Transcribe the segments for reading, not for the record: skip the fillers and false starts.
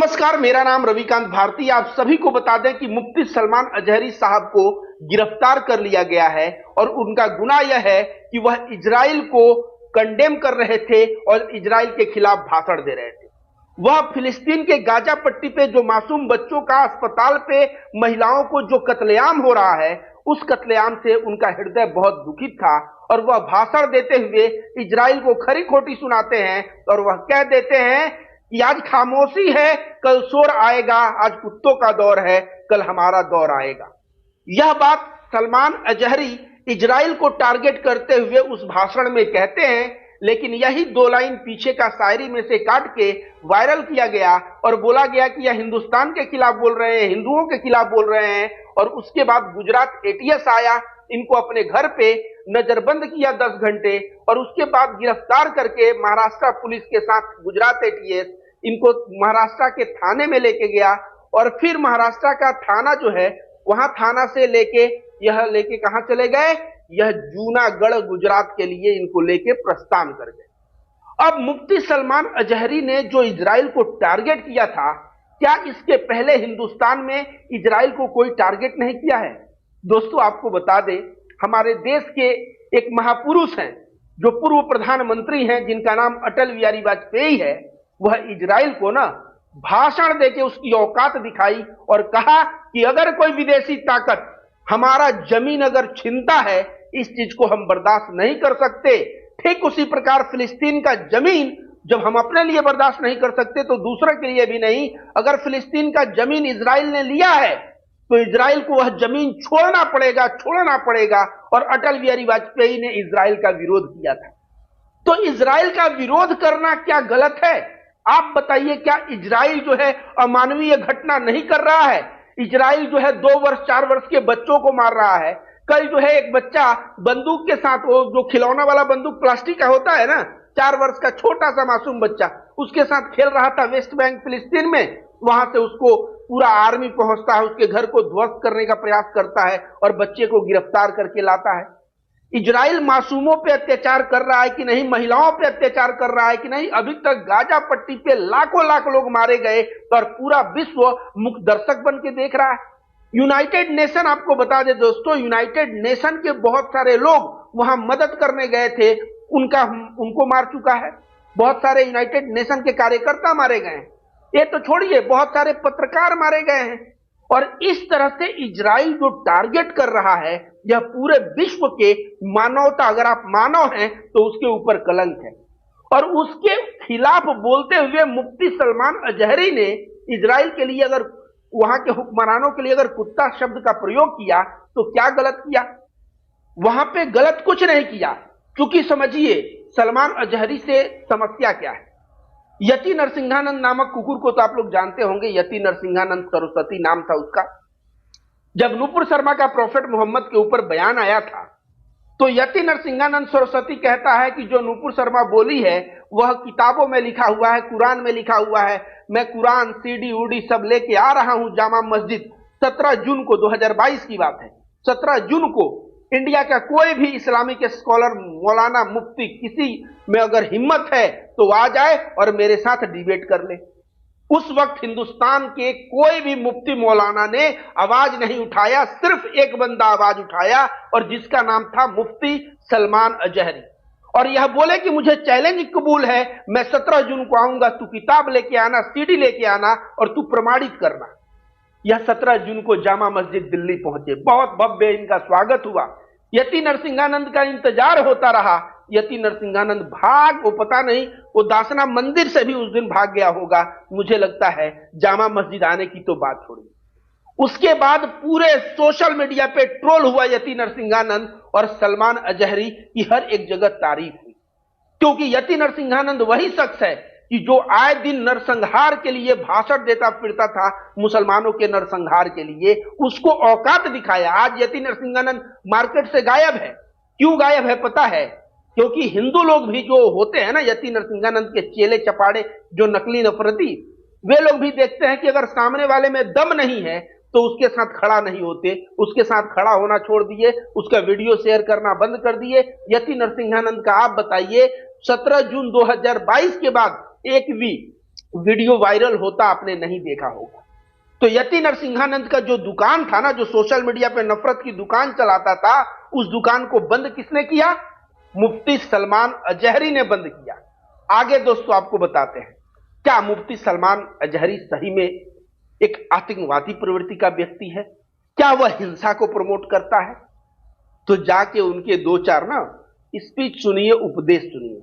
नमस्कार, मेरा नाम रविकांत भारती। आप सभी को बता दें कि मुफ्ती सलमान अजहरी साहब को गिरफ्तार कर लिया गया है और उनका गुनाह यह है कि वह इजराइल को कंडेम कर रहे थे और इजराइल के खिलाफ भाषण दे रहे थे। वह फिलिस्तीन के गाजा पट्टी पे जो मासूम बच्चों का, अस्पताल पे महिलाओं को जो कत्लेआम हो रहा है, उस कत्लेआम से उनका हृदय बहुत दुखित था और वह भाषण देते हुए इजराइल को खरी खोटी सुनाते हैं और वह कह देते हैं कि आज खामोशी है, कल शोर आएगा, आज कुत्तों का दौर है, कल हमारा दौर आएगा। यह बात सलमान अजहरी इजराइल को टारगेट करते हुए उस भाषण में कहते हैं, लेकिन यही दो लाइन पीछे का शायरी में से काट के वायरल किया गया और बोला गया कि यह हिंदुस्तान के खिलाफ बोल रहे हैं, हिंदुओं के खिलाफ बोल रहे हैं। और उसके बाद गुजरात एटीएस आया, इनको अपने घर पे नजरबंद किया 10 घंटे और उसके बाद गिरफ्तार करके महाराष्ट्र पुलिस के साथ गुजरात एटीएस इनको महाराष्ट्र के थाने में लेके गया और फिर महाराष्ट्र का थाना जो है, वहां थाना से लेके कहां चले गए, यह जूनागढ़ गुजरात के लिए इनको लेके प्रस्थान कर गए। अब मुफ्ती सलमान अजहरी ने जो इजराइल को टारगेट किया था, क्या इसके पहले हिंदुस्तान में इजराइल को कोई टारगेट नहीं किया है? दोस्तों, आपको बता दें, हमारे देश के एक महापुरुष हैं जो पूर्व प्रधानमंत्री हैं, जिनका नाम अटल बिहारी वाजपेयी है। वह इजराइल को ना भाषण देके उसकी औकात दिखाई और कहा कि अगर कोई विदेशी ताकत हमारा जमीन अगर छीनता है, इस चीज को हम बर्दाश्त नहीं कर सकते। ठीक उसी प्रकार फिलिस्तीन का जमीन जब हम अपने लिए बर्दाश्त नहीं कर सकते तो दूसरे के लिए भी नहीं। अगर फिलिस्तीन का जमीन इजराइल ने लिया है तो इजराइल को वह जमीन छोड़ना पड़ेगा। और अटल बिहारी वाजपेयी ने इजराइल का विरोध किया था। तो इजराइल का विरोध करना क्या गलत है? आप बताइए, क्या इजराइल जो है अमानवीय घटना नहीं कर रहा है? इजराइल जो है 2 वर्ष 4 वर्ष के बच्चों को मार रहा है। कल जो है एक बच्चा बंदूक के साथ, वो जो खिलौना वाला बंदूक प्लास्टिक का होता है ना, 4 वर्ष का छोटा सा मासूम बच्चा उसके साथ खेल रहा था वेस्ट बैंक फिलिस्तीन में। वहां से उसको पूरा आर्मी पहुंचता है, उसके घर को ध्वस्त करने का प्रयास करता है और बच्चे को गिरफ्तार करके लाता है। इजराइल मासूमों पे अत्याचार कर रहा है कि नहीं, महिलाओं पे अत्याचार कर रहा है कि नहीं? अभी तक गाजा पट्टी पे लाखों लाख लोग मारे गए और पूरा विश्व मुख दर्शक बन के देख रहा है। यूनाइटेड नेशन, आपको बता दे दोस्तों, यूनाइटेड नेशन के बहुत सारे लोग वहां मदद करने गए थे, उनको मार चुका है। बहुत सारे यूनाइटेड नेशन के कार्यकर्ता मारे गए हैं। ये तो छोड़िए, बहुत सारे पत्रकार मारे गए हैं। और इस तरह से इजराइल जो टारगेट कर रहा है, यह पूरे विश्व के मानवता, अगर आप मानव हैं तो उसके ऊपर कलंक है। और उसके खिलाफ बोलते हुए मुफ्ती सलमान अजहरी ने इजराइल के लिए, अगर वहां के हुक्मरानों के लिए अगर कुत्ता शब्द का प्रयोग किया तो क्या गलत किया? वहां पे गलत कुछ नहीं किया, क्योंकि समझिए सलमान अजहरी से समस्या क्या है। यति नरसिंहानंद नामक कुकुर को तो आप लोग जानते होंगे, यति नरसिंहानंद सरस्वती नाम था उसका। जब नूपुर शर्मा का प्रॉफेट मोहम्मद के ऊपर बयान आया था तो यति नरसिंहानंद सरस्वती कहता है कि जो नूपुर शर्मा बोली है वह किताबों में लिखा हुआ है, कुरान में लिखा हुआ है। मैं कुरान सीडी उडी सब लेके आ रहा हूं जामा मस्जिद। 17 जून को 2022 की बात है, 17 जून को इंडिया का कोई भी इस्लामिक स्कॉलर, मौलाना, मुफ्ती, किसी में अगर हिम्मत है तो आ जाए और मेरे साथ डिबेट कर ले। उस वक्त हिंदुस्तान के कोई भी मुफ्ती मौलाना ने आवाज नहीं उठाया, सिर्फ एक बंदा आवाज उठाया और जिसका नाम था मुफ्ती सलमान अजहरी। और यह बोले कि मुझे चैलेंज कबूल है, मैं 17 जून को आऊंगा, तू किताब लेके आना, सीडी लेके आना और तू प्रमाणित करना। यह 17 जून को जामा मस्जिद दिल्ली पहुंचे, बहुत भव्य इनका स्वागत हुआ। यति नरसिंहानंद का इंतजार होता रहा। यति नरसिंहानंद वो पता नहीं, वो दासना मंदिर से भी उस दिन भाग गया होगा, मुझे लगता है। जामा मस्जिद आने की तो बात छोड़ी। उसके बाद पूरे सोशल मीडिया पे ट्रोल हुआ यति नरसिंहानंद और सलमान अजहरी की हर एक जगह तारीफ हुई, क्योंकि यति नरसिंहानंद वही शख्स है कि जो आए दिन नरसंहार के लिए भाषण देता फिरता था, मुसलमानों के नरसंहार के लिए, उसको औकात दिखाया। आज यति नरसिंहानंद मार्केट से गायब है। क्यों गायब है पता है? क्योंकि हिंदू लोग भी जो होते हैं ना, यति नरसिंहानंद के चेले चपाड़े, जो नकली नफरती, वे लोग भी देखते हैं कि अगर सामने वाले में दम नहीं है तो उसके साथ खड़ा नहीं होते। उसके साथ खड़ा होना छोड़ दिए, उसका वीडियो शेयर करना बंद कर दिए। यति नरसिंहानंद का आप बताइए, 17 जून 2022 के बाद वीडियो वायरल होता आपने नहीं देखा होगा। तो यति नरसिंहानंद का जो दुकान था ना, जो सोशल मीडिया पे नफरत की दुकान चलाता था, उस दुकान को बंद किसने किया? मुफ्ती सलमान अजहरी ने बंद किया। आगे दोस्तों आपको बताते हैं, क्या मुफ्ती सलमान अजहरी सही में एक आतंकवादी प्रवृत्ति का व्यक्ति है? क्या वह हिंसा को प्रमोट करता है? तो जाके उनके दो चार ना स्पीच सुनिए, उपदेश सुनिए।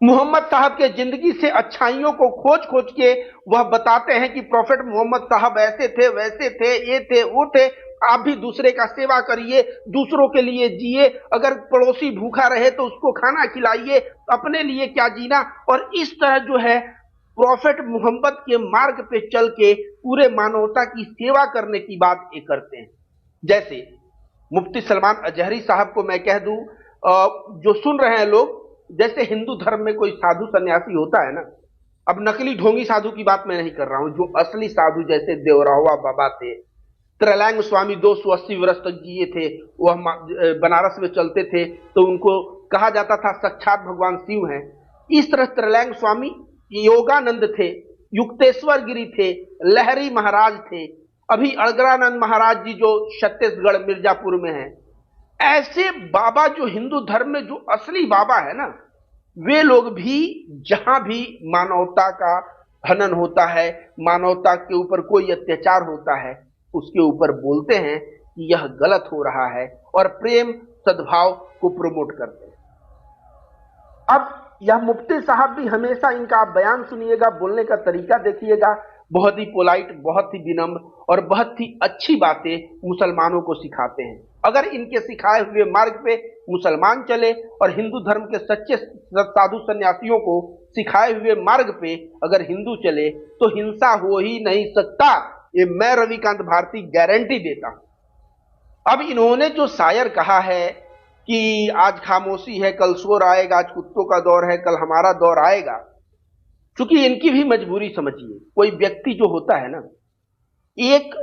मोहम्मद साहब के जिंदगी से अच्छाइयों को खोज खोज के वह बताते हैं कि प्रॉफेट मोहम्मद साहब ऐसे थे, वैसे थे, ये थे, वो थे। आप भी दूसरे का सेवा करिए, दूसरों के लिए जिए। अगर पड़ोसी भूखा रहे तो उसको खाना खिलाइए, अपने लिए क्या जीना। और इस तरह जो है प्रॉफेट मोहम्मद के मार्ग पे चल के पूरे मानवता की सेवा करने की बात ये करते हैं। जैसे मुफ्ती सलमान अजहरी साहब को मैं कह दूं, जो सुन रहे हैं लोग, जैसे हिंदू धर्म में कोई साधु सन्यासी होता है ना, अब नकली ढोंगी साधु की बात मैं नहीं कर रहा हूं, जो असली साधु जैसे देवरावा बाबा थे, त्रैलंग स्वामी 280 वर्ष तक जिए थे, वह बनारस में चलते थे तो उनको कहा जाता था साक्षात भगवान शिव हैं। इस तरह त्रैलंग स्वामी, योगानंद थे, युक्तेश्वर गिरी थे, लहरी महाराज थे, अभी अड़गड़ानंद महाराज जी जो छत्तीसगढ़ मिर्जापुर में है। ऐसे बाबा जो हिंदू धर्म में जो असली बाबा है ना, वे लोग भी जहां भी मानवता का हनन होता है, मानवता के ऊपर कोई अत्याचार होता है, उसके ऊपर बोलते हैं कि यह गलत हो रहा है और प्रेम सद्भाव को प्रमोट करते हैं। अब यह मुफ्ती साहब भी हमेशा इनका आप बयान सुनिएगा, बोलने का तरीका देखिएगा, बहुत ही पोलाइट, बहुत ही विनम्र और बहुत ही अच्छी बातें मुसलमानों को सिखाते हैं। अगर इनके सिखाए हुए मार्ग पे मुसलमान चले और हिंदू धर्म के सच्चे साधु सन्यासियों को सिखाए हुए मार्ग पे अगर हिंदू चले तो हिंसा हो ही नहीं सकता, ये मैं रविकांत भारती गारंटी देता हूं। अब इन्होंने जो शायर कहा है कि आज खामोशी है कल शोर आएगा, आज कुत्तों का दौर है कल हमारा दौर आएगा, क्योंकि इनकी भी मजबूरी समझिए। कोई व्यक्ति जो होता है ना, एक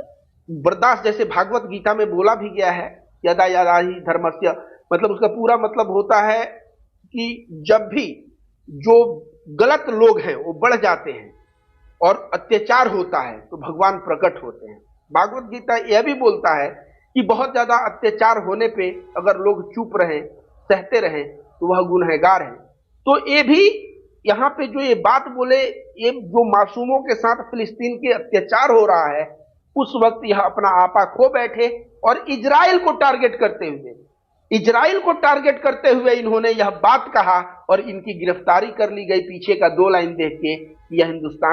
बर्दाश्त, जैसे भागवत गीता में बोला भी गया है, यदा यदा ही धर्मस्य, मतलब उसका पूरा मतलब होता है कि जब भी जो गलत लोग हैं वो बढ़ जाते हैं और अत्याचार होता है तो भगवान प्रकट होते हैं। भागवत गीता यह भी बोलता है कि बहुत ज्यादा अत्याचार होने पे अगर लोग चुप रहें, सहते रहें, तो वह गुनहगार है। तो ये भी यहाँ पे जो ये बात बोले, ये जो मासूमों के साथ फिलिस्तीन के अत्याचार हो रहा है, उस वक्त यह अपना आपा खो बैठे और इजराइल को टारगेट करते हुए इन्होंने यह बात कहा और इनकी गिरफ्तारी कर ली गई। पीछे का 2 लाइन देख के, यह हिंदुस्तान